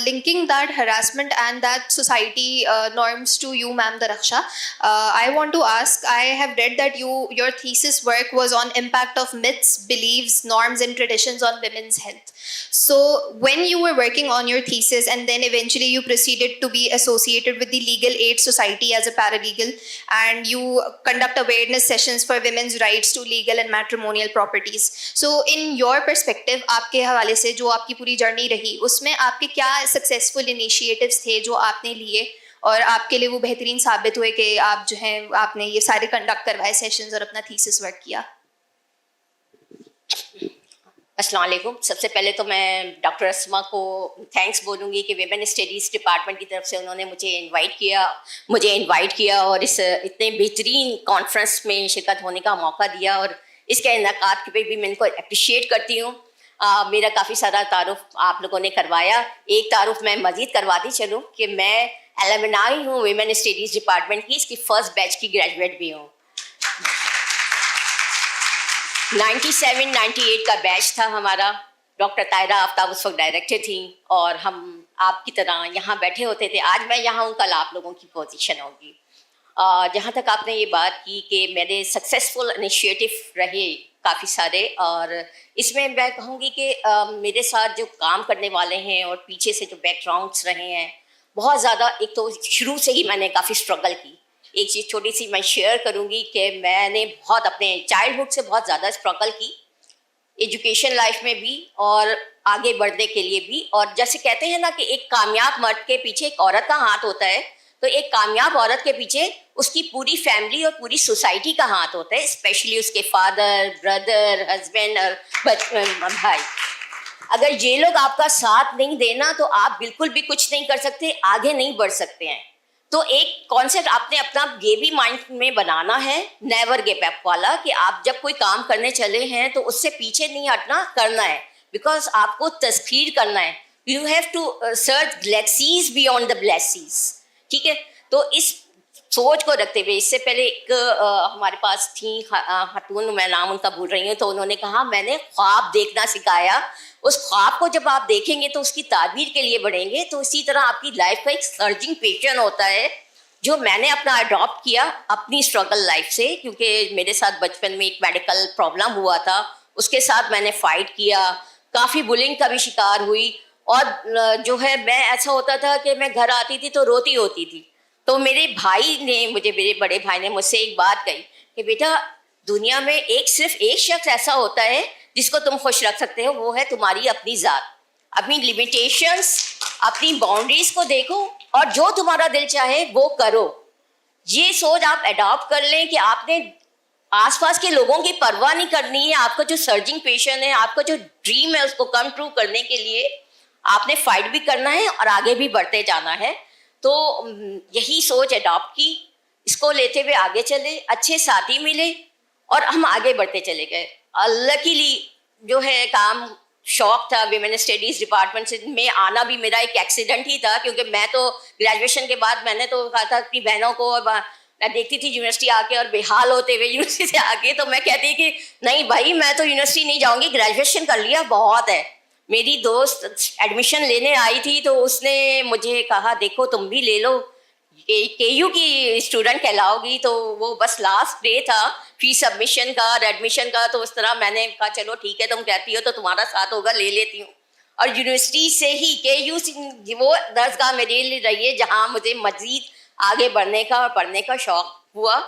Linking that harassment and that society norms to you, ma'am Daraksha, I want to ask, I have read that your thesis work was on impact of myths, beliefs, norms and traditions on women's health. So when you were working on your thesis and then eventually you proceeded to be associated with the Legal Aid Society as a paralegal, and you conduct awareness sessions for women's rights to legal and matrimonial properties. So in your perspective, آپ کے حوالے سے جو آپ کی پوری journey رہی, اس میں آپ کے کیا سکسیزفل انیشیٹوز تھے جو آپ نے لیے اور آپ کے لیے وہ بہترین ثابت ہوئے کہ آپ جو ہیں آپ نے یہ سارے کنڈکٹ کروائے سیشنز اور اپنا تھیسس ورک کیا؟ السلام علیکم. سب سے پہلے تو میں ڈاکٹر اسما کو تھینکس بولوں گی کہ ویمن اسٹڈیز ڈپارٹمنٹ کی طرف سے انہوں نے مجھے انوائٹ کیا اور اس اتنے بہترین کانفرنس میں شرکت ہونے کا موقع دیا, اور اس کے انعقاد پہ بھی میں ان کو اپریشیٹ کرتی ہوں. میرا کافی سارا تعارف آپ لوگوں نے کروایا. ایک تعارف میں مزید کرواتی چلوں کہ میں ایلمنائی ہوں ویمن اسٹڈیز ڈپارٹمنٹ کی, اس کی فرسٹ بیچ کی گریجویٹ بھی ہوں. 97-98 کا بیچ تھا ہمارا. ڈاکٹر طاہرہ آفتاب اس وقت ڈائریکٹر تھیں اور ہم آپ کی طرح یہاں بیٹھے ہوتے تھے. آج میں یہاں ہوں, کل آپ لوگوں کی پوزیشن ہوگی. جہاں تک آپ نے یہ بات کی کہ میرے سکسیزفل انیشیٹو رہے کافی سارے, اور اس میں میں کہوں گی کہ میرے ساتھ جو کام کرنے والے ہیں اور پیچھے سے جو بیک گراؤنڈس رہے ہیں بہت زیادہ, ایک تو شروع سے ہی میں نے کافی اسٹرگل کی. ایک چیز چھوٹی سی میں شیئر کروں گی کہ میں نے بہت اپنے چائلڈہڈ سے بہت زیادہ اسٹرگل کی, ایجوکیشن لائف میں بھی اور آگے بڑھنے کے لیے بھی. اور جیسے کہتے ہیں نا کہ ایک کامیاب مرد کے پیچھے ایک عورت کا ہاتھ ہوتا ہے, تو ایک کامیاب عورت کے پیچھے اس کی پوری فیملی اور پوری سوسائٹی کا ہاتھ ہوتا ہے, اسپیشلی اس کے فادر, بردر, ہسبینڈ اور بھائی. اگر یہ لوگ آپ کا ساتھ نہیں دینا تو آپ بالکل بھی کچھ نہیں کر سکتے, آگے نہیں بڑھ سکتے ہیں. تو ایک کانسیپٹ آپ نے اپنا یہ بھی مائنڈ میں بنانا ہے, نیور گیو اپ والا, کہ آپ جب کوئی کام کرنے چلے ہیں تو اس سے پیچھے نہیں ہٹنا, کرنا ہے. بیکاز آپ کو تسخیر کرنا ہے. You have to search galaxies beyond the blisses. ٹھیک ہے, تو اس سوچ کو رکھتے ہوئے, اس سے پہلے ایک ہمارے پاس تھیں خاتون, میں نام ان کا بھول رہی ہوں, تو انہوں نے کہا میں نے خواب دیکھنا سکھایا. اس خواب کو جب آپ دیکھیں گے تو اس کی تعبیر کے لیے بڑھیں گے. تو اسی طرح آپ کی لائف کا ایک سرجنگ پیشن ہوتا ہے جو میں نے اپنا اڈاپٹ کیا اپنی اسٹرگل لائف سے, کیونکہ میرے ساتھ بچپن میں ایک میڈیکل پرابلم ہوا تھا, اس کے ساتھ میں نے فائٹ کیا, کافی بلنگ کا بھی شکار ہوئی. اور جو ہے میں ایسا ہوتا تھا کہ میں گھر آتی تھی تو روتی ہوتی تھی. تو میرے بڑے بھائی نے مجھ سے ایک بات کہی کہ بیٹا دنیا میں صرف ایک شخص ایسا ہوتا ہے جس کو تم خوش رکھ سکتے ہو, وہ ہے تمہاری اپنی ذات. اپنی لمیٹیشنس, اپنی باؤنڈریز کو دیکھو اور جو تمہارا دل چاہے وہ کرو. یہ سوچ آپ اڈاپٹ کر لیں کہ آپ نے آس پاس کے لوگوں کی پرواہ نہیں کرنی ہے. آپ کا جو سرجنگ پیشن ہے, آپ کا جو ڈریم ہے, اس کو کم ٹرو کرنے کے لیے آپ نے فائٹ بھی کرنا ہے اور آگے بھی بڑھتے جانا ہے. تو یہی سوچ اڈاپٹ کی, اس کو لیتے ہوئے آگے چلے, اچھے ساتھی ملے اور ہم آگے بڑھتے چلے گئے. لکیلی جو ہے کام شوق تھا ویمن اسٹڈیز ڈپارٹمنٹ سے میں آنا بھی میرا ایک ایکسیڈنٹ ہی تھا, کیونکہ میں تو گریجویشن کے بعد میں نے تو کہا تھا اپنی بہنوں کو, میں دیکھتی تھی یونیورسٹی آ کے اور بے حال ہوتے ہوئے یونیورسٹی سے آ کے, تو میں کہتی کہ نہیں بھائی میں تو یونیورسٹی نہیں جاؤں گی, گریجویشن کر لیا بہت ہے. میری دوست ایڈمیشن لینے آئی تھی تو اس نے مجھے کہا دیکھو تم بھی لے لو, کے یو کی اسٹوڈنٹ کہلاؤ گی. تو وہ بس لاسٹ ڈے تھا فی سبمیشن کا اور ایڈمیشن کا, تو اس طرح میں نے کہا چلو ٹھیک ہے تم کہتی ہو تو تمہارا ساتھ ہوگا, لے لیتی ہوں. اور یونیورسٹی سے ہی کے یو وہ درسگاہ میرے لیے رہی ہے جہاں مجھے مزید آگے بڑھنے کا اور پڑھنے کا شوق ہوا.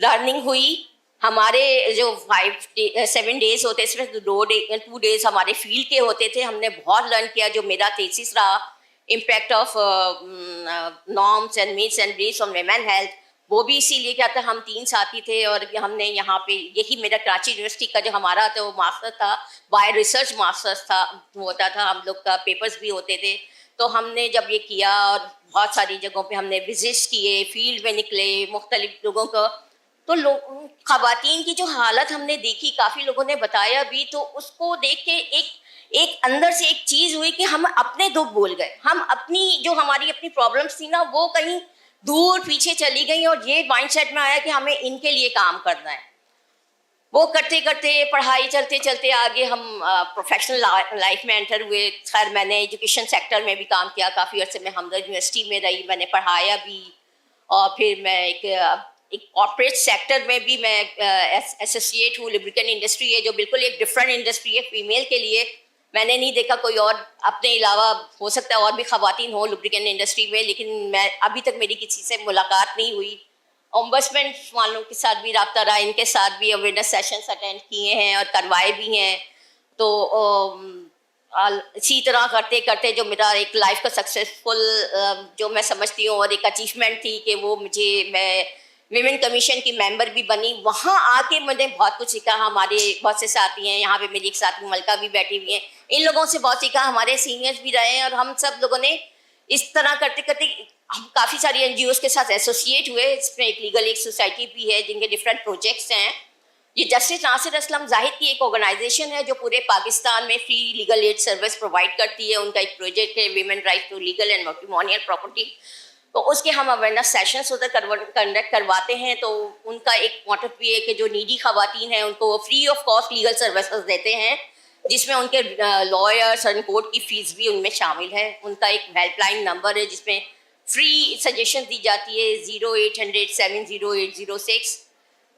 لرننگ ہوئی. ہمارے جو 7 days ہوتے, صرف 2 days ہمارے فیلڈ کے ہوتے تھے. ہم نے بہت لرن کیا. جو میرا تھیسس رہا impact of norms and maths and beliefs on women health, وہ بھی اسی لیے کیا تھا, ہم 3 ساتھی تھے اور ہم نے یہاں پہ یہی میرا کراچی یونیورسٹی کا جو ہمارا تھا وہ ماسٹر تھا, بائے ریسرچ ماسٹرس تھا ہوتا تھا, ہم لوگ کا پیپرز بھی ہوتے تھے. تو ہم نے جب یہ کیا اور بہت ساری جگہوں پہ ہم نے وزٹس کیے, فیلڈ میں نکلے مختلف لوگوں کو, تو خواتین کی جو حالت ہم نے دیکھی, کافی لوگوں نے بتایا بھی, تو اس کو دیکھ کے ایک اندر سے ایک چیز ہوئی کہ ہم اپنے دکھ بھول گئے. ہم اپنی جو ہماری اپنی پرابلمس تھی نا وہ کہیں دور پیچھے چلی گئی, اور یہ مائنڈ سیٹ میں آیا کہ ہمیں ان کے لیے کام کرنا ہے. وہ کرتے کرتے پڑھائی چلتے چلتے آگے ہم پروفیشنل لائف میں انٹر ہوئے. خیر میں نے ایجوکیشن سیکٹر میں بھی کام کیا, کافی عرصے میں ہمدرد یونیورسٹی میں رہی, میں نے پڑھایا بھی, اور پھر میں ایک کارپوریٹ سیکٹر میں بھی میں ایسوسیٹ ہوں. لبریکن انڈسٹری ہے جو بالکل ایک ڈفرینٹ انڈسٹری ہے فیمیل کے لیے. میں نے نہیں دیکھا کوئی اور اپنے علاوہ, ہو سکتا ہے اور بھی خواتین ہوں لبریکن انڈسٹری میں, لیکن میں ابھی تک میری کسی سے ملاقات نہیں ہوئی. اومبسمنٹ والوں کے ساتھ بھی رابطہ رہا, ان کے ساتھ بھی اویئرنیس سیشنس اٹینڈ کیے ہیں اور کروائے بھی ہیں. تو اسی طرح کرتے کرتے جو میرا ایک لائف کا سکسیزفل جو میں سمجھتی ہوں اور ایک اچیومنٹ تھی کہ وہ میں ویمن کمیشن کی ممبر بھی بنی. وہاں آ کے میں نے بہت کچھ سیکھا. ہمارے بہت سے ساتھی ہیں یہاں پہ, میری ایک ساتھی ملکہ بھی بیٹھی ہوئی ہیں, ان لوگوں سے بہت سیکھا. ہمارے سینئرز بھی رہے ہیں اور ہم سب لوگوں نے اس طرح کرتے کرتے ہم کافی ساری این جی اوز کے ساتھ ایسوسیٹ ہوئے. اس میں ایک لیگل ایک سوسائٹی بھی ہے جن کے ڈفرینٹ پروجیکٹس ہیں. یہ جسٹس ناصر اسلم زاہد کی ایک آرگنائزیشن ہے جو پورے پاکستان میں free legal aid service provide کرتی ہے. ان کا ایک پروجیکٹ ہے women right to legal and matrimonial property. تو اس کے ہم اویئرنیس سیشنس ادھر کنڈکٹ کرواتے ہیں. تو ان کا ایک موٹو بھی ہے کہ جو نیڈی خواتین ہیں ان کو free of cost legal services دیتے ہیں, جس میں ان کے لائرس اور کورٹ کی فیس بھی ان میں شامل ہے. ان کا ایک ہیلپ لائن نمبر ہے جس میں فری سجیشن دی جاتی ہے 0800 708006.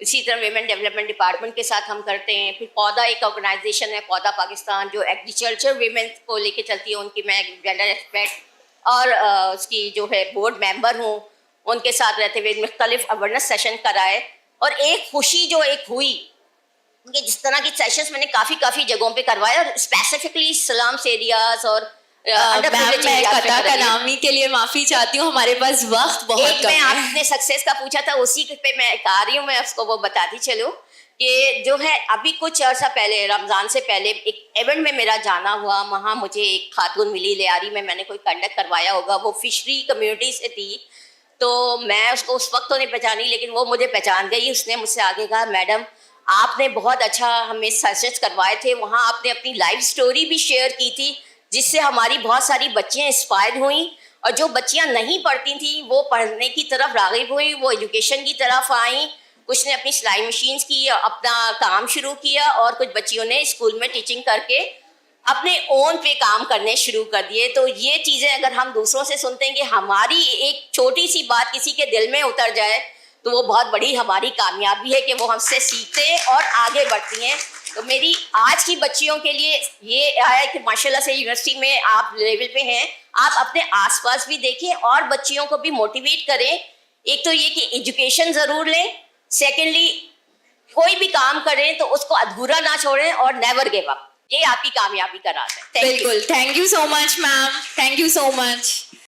اسی طرح ویمن ڈیولپمنٹ ڈپارٹمنٹ کے ساتھ ہم کرتے ہیں. پھر پودا ایک آرگنائزیشن ہے, پودا پاکستان, جو ایگریکلچر ویمن کو لے کے چلتی ہے. ان کی میں جینڈر ایکسپرٹ اور اس کی جو ہے بورڈ ممبر ہوں. ان کے ساتھ رہتے ہوئے مختلف اویئرنیس سیشن کرائے. اور ایک خوشی جو ایک ہوئی کہ جس طرح کی سیشنز میں نے کافی جگہوں پہ کروائے, اور اسپیسیفکلی سلمس ایریاز اور میم میں قطع کلامی کے لیے معافی چاہتی ہوں, ہمارے پاس وقت بہت کم میں ہے. آپ نے سکسیس کا پوچھا تھا, اسی پہ میں آ رہی ہوں. میں اس کو وہ بتاتی چلوں کہ جو ہے ابھی کچھ عرصہ پہلے رمضان سے پہلے ایک ایونٹ میں میرا جانا ہوا. وہاں مجھے ایک خاتون ملی لیاری میں نے کوئی کنڈکٹ کروایا ہوگا. وہ فشری کمیونٹی سے تھی, تو میں اس کو اس وقت تو نہیں پہچانی, لیکن وہ مجھے پہچان گئی. اس نے مجھ سے آگے کہا, میڈم آپ نے بہت اچھا ہمیں سیشنز کروائے تھے, وہاں آپ نے اپنی لائف سٹوری بھی شیئر کی تھی جس سے ہماری بہت ساری بچیاں انسپائر ہوئیں, اور جو بچیاں نہیں پڑھتی تھیں وہ پڑھنے کی طرف راغب ہوئیں, وہ ایجوکیشن کی طرف آئیں. کچھ نے اپنی سلائی مشینز کی اپنا کام شروع کیا, اور کچھ بچیوں نے اسکول میں ٹیچنگ کر کے اپنے اون پہ کام کرنے شروع کر دیے. تو یہ چیزیں اگر ہم دوسروں سے سنتے ہیں کہ ہماری ایک چھوٹی سی بات کسی کے دل میں اتر جائے, تو وہ بہت بڑی ہماری کامیابی ہے کہ وہ ہم سے سیکھتے ہیں اور آگے بڑھتی ہیں. تو میری آج کی بچیوں کے لیے یہ ہے کہ ماشاء اللہ سے یونیورسٹی میں آپ لیول پہ ہیں, آپ اپنے آس پاس بھی دیکھیں اور بچیوں کو بھی موٹیویٹ کریں. ایک تو یہ کہ ایجوکیشن ضرور لیں, سیکنڈلی کوئی بھی کام کریں تو اس کو ادھورا نہ چھوڑیں, اور نیور گیو اپ. یہ آپ کی کامیابی کا راز ہے. بالکل, thank you so much ma'am, thank you so much.